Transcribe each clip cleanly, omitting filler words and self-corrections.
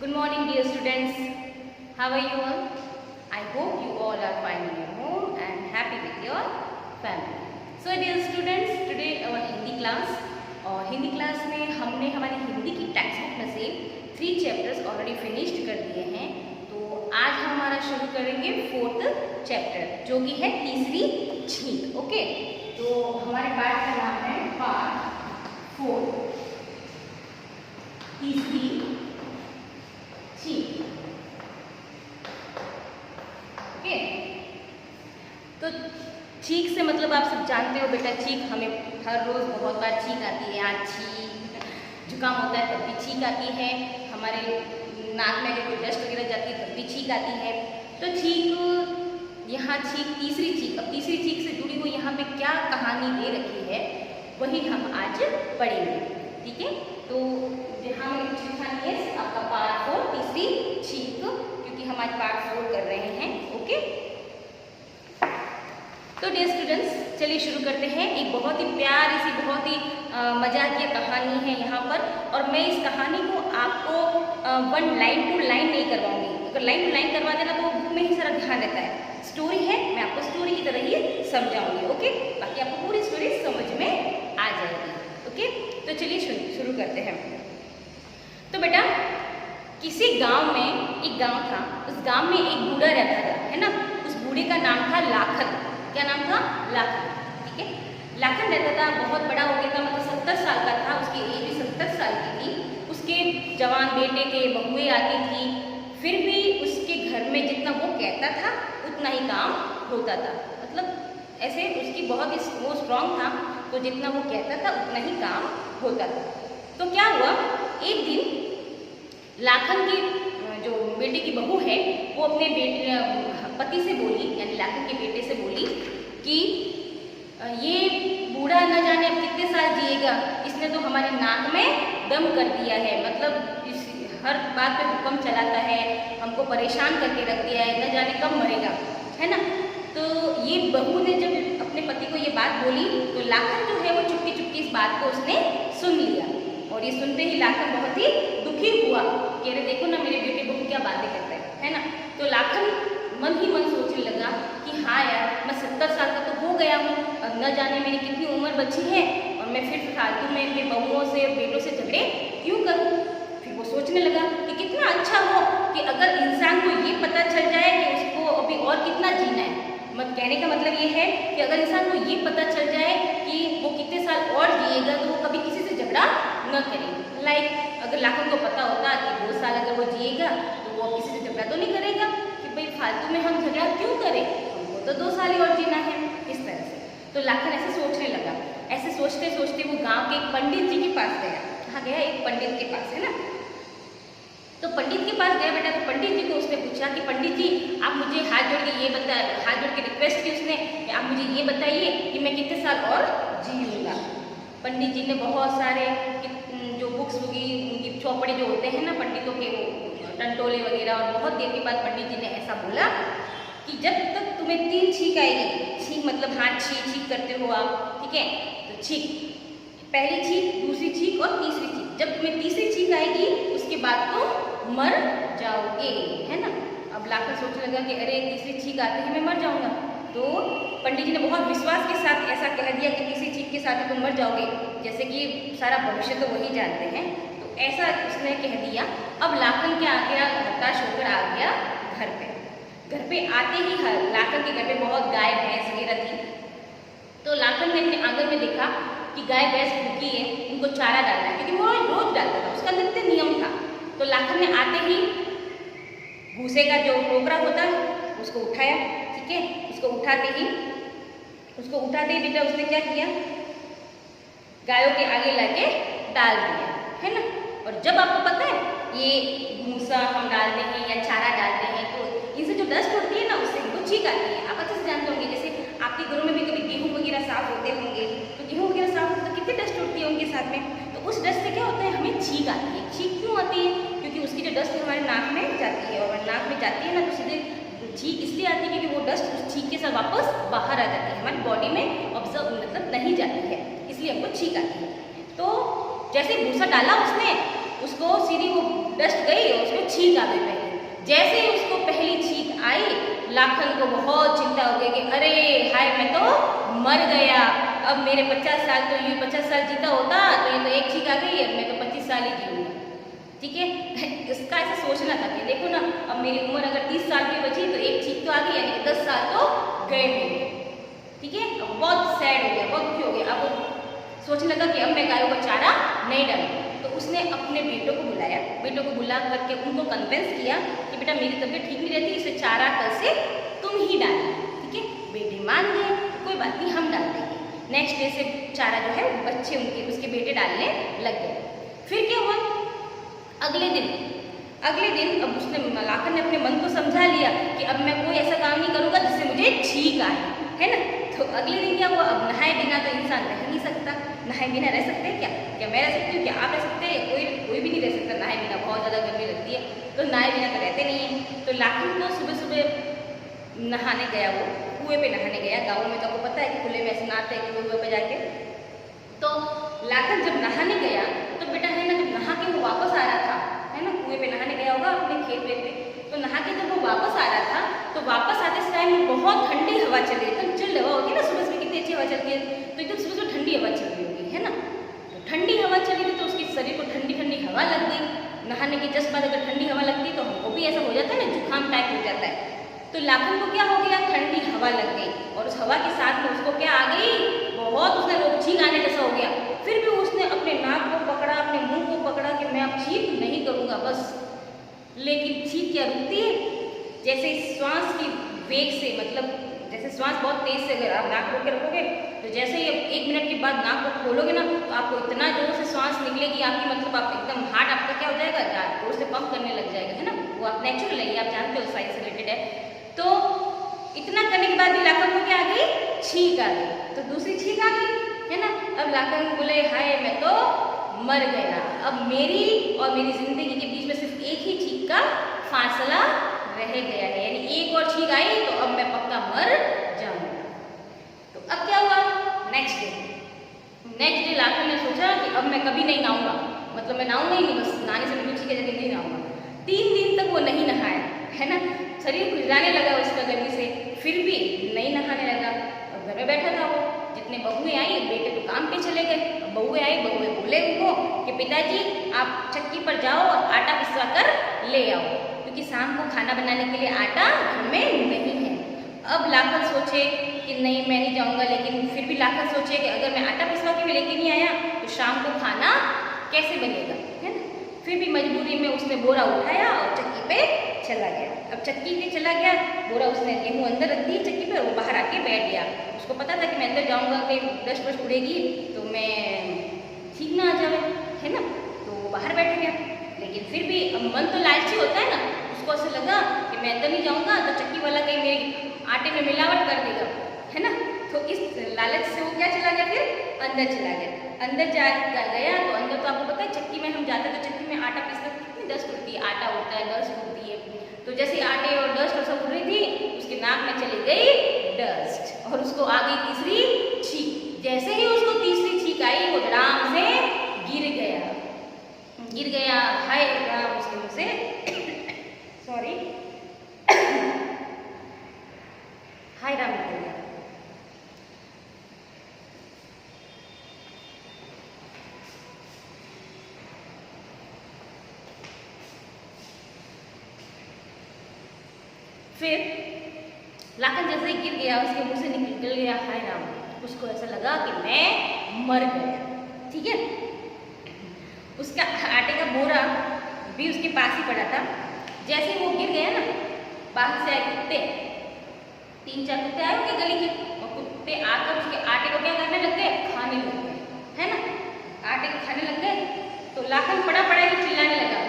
Good morning, dear students. How are you all? I hope you all are fine in your home and happy with your family. So, dear students, today our Hindi class. और Hindi class में हमने हमारी हिंदी की text book में से 3 chapters already finished कर दिए हैं। तो आज हम हमारा शुरू करेंगे 4th चैप्टर जो कि है तीसरी छींक। ओके, तो हमारे पाठ का नाम है पार्ट 4 तीसरी छींक। ओके, तो छींक से मतलब आप सब जानते हो बेटा, छींक हमें हर रोज़ बहुत बार छींक आती है। आज छींक, जुकाम होता है तब भी छींक आती है, हमारे नाक में कोई डस्ट वगैरह जाती है तब भी छींक आती है। तो छींक, यहाँ छींक तीसरी छींक, अब तीसरी छींक से जुड़ी हुई यहाँ पे क्या कहानी दे रखी है वही हम आज पढ़ेंगे। ठीक है, तो यहाँ में कुछ लिखा नहीं है, आपका पार्ट 4 तीसरी छींक, क्योंकि हम आज पार्ट 4 कर रहे हैं। ओके, तो डियर स्टूडेंट्स, चलिए शुरू करते हैं। एक बहुत ही प्यारी सी, बहुत ही मजाकिया कहानी है यहाँ पर, और मैं इस कहानी को आपको 1 लाइन टू लाइन नहीं करवाऊंगी। अगर लाइन टू लाइन करवा देना तो बुक में ही सारा ध्यान रहता है। स्टोरी है, मैं आपको स्टोरी की तरह ही समझाऊंगी। ओके, बाकी आपको पूरी स्टोरी समझ में आ जाएगी। ओके, तो चलिए शुरू करते हैं। तो बेटा, किसी गांव में एक गांव था। उस गांव में एक बूढ़ा रहता था, है ना। उस बूढ़े का नाम था लाखन। क्या नाम था? लाखन। ठीक है, लाखन रहता था, बहुत बड़ा हो गया था, मतलब 70 साल का था, उसकी एज भी 70 साल की थी। उसके जवान बेटे थे, बहुएं आती थी, फिर भी उसके घर में जितना वो कहता था उतना ही काम होता था। मतलब ऐसे उसकी बहुत ही वो स्ट्रांग था, तो जितना वो कहता था उतना ही काम होता था। तो क्या हुआ, एक दिन लाखन की जो बेटे की बहू है वो अपने पति से बोली, यानी लाखन के बेटे से बोली कि ये बूढ़ा न जाने अब कितने साल जिएगा, इसने तो हमारे नाक में दम कर दिया है। मतलब इस हर बात पे हुक्म चलाता है, हमको परेशान करके रख दिया है, न जाने कब मरेगा, है ना। तो ये बहू ने जब अपने पति को ये बात बोली तो लाखन जो है वो चुपके चुपके इस बात को उसने सुन लिया, और ये सुनते ही लाखन बहुत ही दुखी हुआ। कह रहे देखो ना मेरे बेटे बहू क्या बातें करते हैं, है ना। तो लाखन मन ही मन सोचने लगा कि हाँ यार, मैं 70 साल का तो हो गया हूँ, अब न जाने मेरी कितनी उम्र बची है, और मैं फिर फालतू में अपने बहुओं से बेटों से झगड़े क्यों करूँ। फिर वो सोचने लगा कि कितना अच्छा हो कि अगर इंसान को ये पता चल जाए कि उसको अभी और कितना जीना है। मत कहने का मतलब ये है कि अगर इंसान को ये पता चल जाए कि वो कितने साल और जिएगा तो वो कभी किसी से झगड़ा न करे। लाइक अगर लाखन को पता होता कि 2 साल अगर वो जिएगा तो वो किसी से झगड़ा तो नहीं करेगा कि भाई फालतू में हम झगड़ा क्यों करें, हमको तो 2 साल ही और जीना है, इस तरह से। तो लाखन ऐसे सोचने लगा। ऐसे सोचते सोचते वो गांव के एक पंडित जी के पास गया। कहाँ गया? एक पंडित के पास, है ना। तो पंडित के पास गया बेटा, तो पंडित जी को उसने पूछा कि पंडित जी आप मुझे हाथ जोड़ के ये हाथ जोड़ के रिक्वेस्ट की उसने कि आप मुझे ये बताइए कि मैं कितने साल और जीऊँगा। पंडित जी ने बहुत सारे जो बुक्स होगी, उनकी चौपड़े जो होते हैं ना पंडितों के, वो टंटोले वगैरह, और बहुत देर के बाद पंडित जी ने ऐसा बोला कि जब तक तुम्हें 3 छींक आएगी, छींक मतलब हाथ छींक करते हो आप, ठीक है, तो छींक, पहली छींक, दूसरी छींक और तीसरी छींक, जब तुम्हें तीसरी छींक आएगी उसके बाद तो मर जाओगे, है ना। अब लाखन सोचने लगा कि अरे तीसरी छींक आते ही मैं मर जाऊंगा। तो पंडित जी ने बहुत विश्वास के साथ ऐसा कह दिया कि तीसरी छींक के साथ ही तुम मर जाओगे, जैसे कि सारा भविष्य तो वही जानते हैं। तो ऐसा उसने कह दिया। अब लाखन क्या आ गया, हताश होकर आ गया घर पे। घर पे आते ही लाखन के घर पे बहुत गाय भैंस वगैरह थी। तो लाखन ने अपने आंगन में देखा कि गाय भैंस भूखी है, उनको चारा डालना है, क्योंकि वो रोज डालता था, उसका नित्य नियम था। तो लाखन ने आते ही भूसे का जो टोकरा होता है उसको उठाया, ठीक है। उसको उठाते ही बेटा उसने क्या किया, गायों के आगे लाके डाल दिया, है ना। और जब आपको पता है ये भूसा हम डालते हैं या चारा डालते हैं तो इनसे जो डस्ट उड़ती है ना उससे हमको छींक आती है। आप अच्छे से जानते होंगे, जैसे आपके घरों में भी कभी गेहूँ वगैरह साफ होते होंगे, तो गेहूँ वगैरह साफ होते तो कितनी डस्ट उड़ती है उनके साथ में। तो उस डस्ट से क्या होता है, हमें छींक आती है। छींक क्यों आती है? क्योंकि उसकी जो डस्ट हमारे नाक में जाती है, और नाक में जाती है ना तो सीधे छींक इसलिए आती है क्योंकि वो डस्ट उस छींक के साथ वापस बाहर आ जाती है, हमारी बॉडी में ऑब्जर्व मतलब नहीं जाती है, इसलिए हमको छींक आती है। तो जैसे भूसा डाला उसने उसको सीधी वो डस्ट गई और उसको छींक आ गई पहले। जैसे ही उसको पहली छींक आई, लाखन को बहुत चिंता हो गई कि अरे हाय, मैं तो मर गया। अब मेरे 50 साल तो ये 50 साल जीता होता तो ये तो एक छींक आ गई है, मैं तो 25 साल ही जीऊँगा। ठीक है, इसका ऐसा सोचना था कि देखो ना, अब मेरी उम्र अगर 30 साल की बची तो एक छींक तो आ गई, यानी 10 साल तो गए मेरे। ठीक है, अब बहुत सैड हो गया, बहुत दुखी हो गया। अब वो सोचने लगा कि अब मैं गायों का चारा नहीं डालूँ। तो उसने अपने बेटों को बुलाया, बेटों को बुला करके उनको कन्विंस किया कि बेटा मेरी तबीयत ठीक नहीं रहती, इसे चारा कल से तुम ही डालना। ठीक है, बेटे मान गए, कोई बात नहीं, हम डाल देंगे। नेक्स्ट डे से चारा जो है बच्चे उनके उसके बेटे डालने लग गए। फिर क्या हुआ, अगले दिन अब उसने लाखन ने अपने मन को समझा लिया कि अब मैं कोई ऐसा काम नहीं करूँगा जिससे मुझे छींक आए, है ना। तो अगले दिन क्या हुआ, अब नहाए बिना तो इंसान रह नहीं सकता। नहाए बिना रह सकते हैं क्या मैं रह सकती हूँ, क्या आप रह सकते हैं? कोई भी नहीं रह सकता नहाए बिना, बहुत ज़्यादा गर्मी लगती है, तो नहाए बिना तो रहते नहीं हैं। तो लाखन को सुबह सुबह नहाने गया, वो कुएँ पे नहाने गया। गाँव में तो आपको पता है कि खुले में ऐसे नहाते हैं कुएँ पे जाके। तो लाखन जब नहाने गया तो बेटा है ना, जब नहा के वो वापस आ रहा था, है ना, कुएँ पे नहाने गया होगा अपने खेत वेत पे, तो नहा के जब वो वापस आ रहा था तो वापस आते इस टाइम बहुत ठंडी हवा चल रही है। एकदम चिल्ड हवा होती है ना, सुबह सुबह कितनी अच्छी हवा चलती है, तो एकदम सुबह सुबह ठंडी हवा चल रही होगी, है ना। तो ठंडी हवा चली थी तो उसके शरीर को ठंडी ठंडी हवा लग गई। नहाने के जस्ट बाद अगर ठंडी हवा लगती तो हमको भी ऐसा हो जाता है ना, जुकाम टाइप हो जाता है। तो लाखन को क्या हो गया, ठंडी हवा लग गई और उस हवा के साथ में उसको क्या आ गई, बहुत उसने रोग छींक आने जैसा हो गया। फिर भी उसने अपने नाक को पकड़ा, अपने मुंह को पकड़ा कि मैं अब छींक नहीं करूँगा बस। लेकिन छींक क्या रुकती है, जैसे श्वास की वेग से, मतलब जैसे श्वास बहुत तेज से अगर आप नाक रोक के रखोगे तो जैसे ही 1 मिनट के बाद नाक को खोलोगे ना तो आपको इतना जोर से श्वास निकलेगी आपकी, मतलब आप एकदम हार्ट आपका क्या हो जाएगा, जोर से पंप करने लग जाएगा, है ना। वो आप नेचुरल है, आप जानते हो, साइंस से रिलेटेड है। तो इतना करने के बाद भी लाखन को क्या आ गई, छींक आ गई। तो दूसरी छींक आ गई, है ना। अब लाखन बोले हाय, मैं तो मर गया, अब मेरी और मेरी जिंदगी के बीच में सिर्फ एक ही छींक का फासला रह गया है, यानी एक और छींक आई तो अब मैं पक्का मर जाऊंगा। तो अब क्या हुआ, नेक्स्ट डे लाखन ने सोचा कि अब मैं कभी नहीं नहाऊंगा, मतलब मैं नहाऊंगा ही नहीं, बस नहाने से बिल्कुल छींक जगह नहीं नहाऊंगा। 3 दिन तक वो नहीं नहाया, है ना। शरीर खुजलाने लगा उसका गर्मी से, फिर भी नहीं नहाने लगा। अब घर में बैठा था वो, जितने बहुएं आई, बेटे तो काम पे चले गए। बहुएं आई, बहुएं बोले उनको कि पिताजी आप चक्की पर जाओ और आटा पिसवा कर ले आओ, क्योंकि शाम को खाना बनाने के लिए आटा घर में नहीं है। अब लाखन सोचे कि नहीं मैं नहीं जाऊंगा, लेकिन फिर भी लाखन सोचे कि अगर मैं आटा पिसवा के भी लेके नहीं आया तो शाम को खाना कैसे बनेगा, है ना। फिर भी मजबूरी में उसने बोरा उठाया और चक्की पे चला गया। अब चक्की पे चला गया, बोरा उसने गेहूँ अंदर रख दी चक्की पे और वो बाहर आके बैठ गया। उसको पता था कि मैं अंदर जाऊंगा, कहीं डस्ट वस्ट उड़ेगी तो मैं ठीक ना आ जाए, है ना। तो वो बाहर बैठ गया, लेकिन फिर भी मन तो लालची होता है ना, उसको ऐसा लगा कि मैं अंदर नहीं जाऊंगा तो चक्की वाला कहीं मेरे आटे में मिलावट कर देगा, है ना। तो इस लालच से वो क्या चला गया, फिर अंदर चला गया। अंदर गया तो अंदर तो आपको पता है चक्की में हम जाते हैं तो चक्की में आटा पीसते कितनी डस्ट उड़ती है, आटा उड़ता है, डस्ट उड़ती है। तो जैसे आटे और डस्ट और सब उड़ रही थी, उसके नाक में चली गई डस्ट और उसको आ गई तीसरी छींक। जैसे ही उसको तीसरी छींक आई वो धड़ाम से गिर गया। हाय राम, उसके मुँह से सॉरी हाय राम निकल गया। फिर लाखन जैसे ही गिर गया, उसके मुंह से निकल गया हाय राम। उसको ऐसा लगा कि मैं मर गया। ठीक है, उसका आटे का बोरा भी उसके पास ही पड़ा था। जैसे ही वो गिर गया ना, बाहर से आए कुत्ते, 3-4 कुत्ते आए होंगे गली के, और कुत्ते आकर उसके आटे को क्या करने लग गए, खाने लग गए, है ना। आटे को खाने लग गए तो लाखन पड़ा ही चिल्लाने लगा,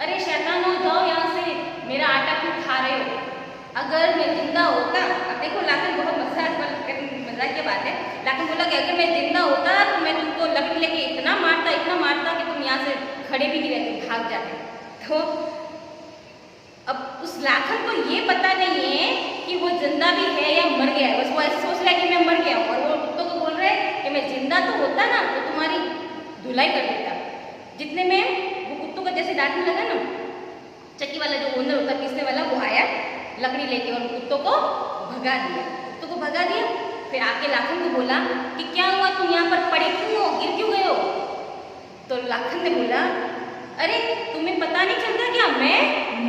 अरे शैतानो जाओ यहाँ से, मेरा आटा क्यों खा रहे हो। अगर मैं जिंदा होता, अब देखो लाखन बहुत मजाक की बात है, लाखन बोला कि अगर मैं जिंदा होता तो मैं तुमको लकड़ी लेके इतना मारता कि तुम यहाँ से खड़े भी नहीं रहते, भाग जाते। तो अब उस लाखन को ये पता नहीं है कि वो जिंदा भी है या मर गया है, बस वो ऐसे सोच रहा है कि मैं मर गया हूँ, और वो कुत्तों को बोल रहे हैं कि मैं जिंदा तो होता ना तो तुम्हारी धुलाई कर देता। जितने में वो कुत्तों कुत्तों को जैसे डांटने लगा ना, चक्की वाला जो ओनर होता पीसने वाला वो आया लकड़ी लेके और कुत्तों को भगा दिया। कुत्तों को भगा दिया, फिर आके लाखन को बोला कि क्या हुआ, तुम यहाँ पर पड़े क्यों हो, गिर क्यों गए हो? तो लाखन ने बोला, अरे तुम्हें पता नहीं चलता क्या, मैं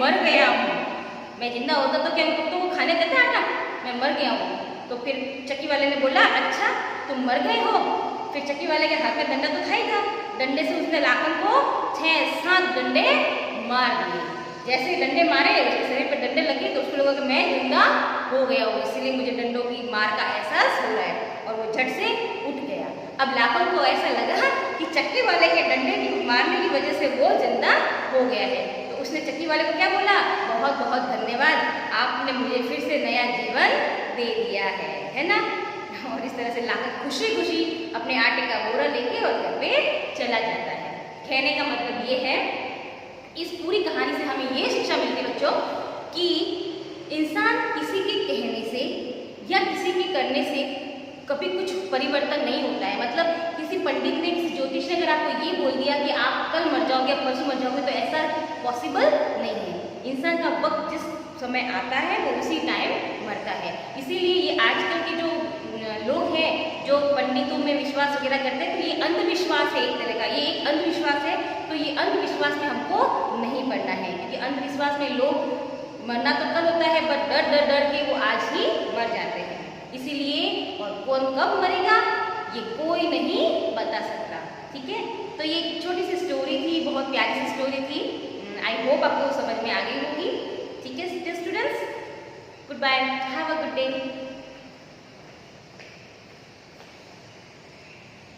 मर गया हूँ। मैं जिंदा होता तो क्या कुत्तों को खाने देता आटा, मैं मर गया हूँ। तो फिर चक्की वाले ने बोला, अच्छा तुम मर गए हो? फिर चक्की वाले के हाथ में डंडा तो था ही था, डंडे से उसने लाखन को 6-7 डंडे मार दिए। जैसे ही डंडे मारे उसके शरीर पर डंडे लगे तो उसको लगा कि मैं जिंदा हो गया हूँ, इसीलिए मुझे डंडों की मार का एहसास हो रहा है, और वो झट से उठ गया। अब लाखन को ऐसा लगा कि चक्की वाले के डंडे की मारने की वजह से वो जिंदा हो गया है। तो उसने चक्की वाले को क्या बोला, बहुत बहुत धन्यवाद, आपने मुझे फिर से नया जीवन दे दिया है ना। और इस तरह से लाखन खुशी खुशी अपने आटे का बोरा लेके और घर पे चला जाता है। कहने का मतलब ये है, इस पूरी कहानी से हमें ये शिक्षा मिलती है बच्चों कि इंसान किसी के कहने से या किसी के करने से कभी कुछ परिवर्तन नहीं होता है। मतलब किसी पंडित ने, किसी ज्योतिष ने अगर आपको ये बोल दिया कि आप कल मर जाओगे या परसों मर जाओगे, तो ऐसा पॉसिबल नहीं है। इंसान का वक्त जिस समय आता है वो उसी टाइम मरता है। इसीलिए ये आजकल के जो लोग हैं जो पंडितों में विश्वास वगैरह करते हैं, तो ये अंधविश्वास है एक तरह का, ये एक अंधविश्वास है। तो ये अंधविश्वास में हमको नहीं पड़ना है, क्योंकि अंधविश्वास में लोग मरना तो कल होता है पर डर डर डर के वो आज ही मर जाते हैं। इसीलिए और कौन कब मरेगा ये कोई नहीं बता सकता। ठीक है, तो ये एक छोटी सी स्टोरी थी, बहुत प्यारी सी स्टोरी थी। आई होप आपको समझ में आ गई होगी। ठीक है students, good bye, have a good day.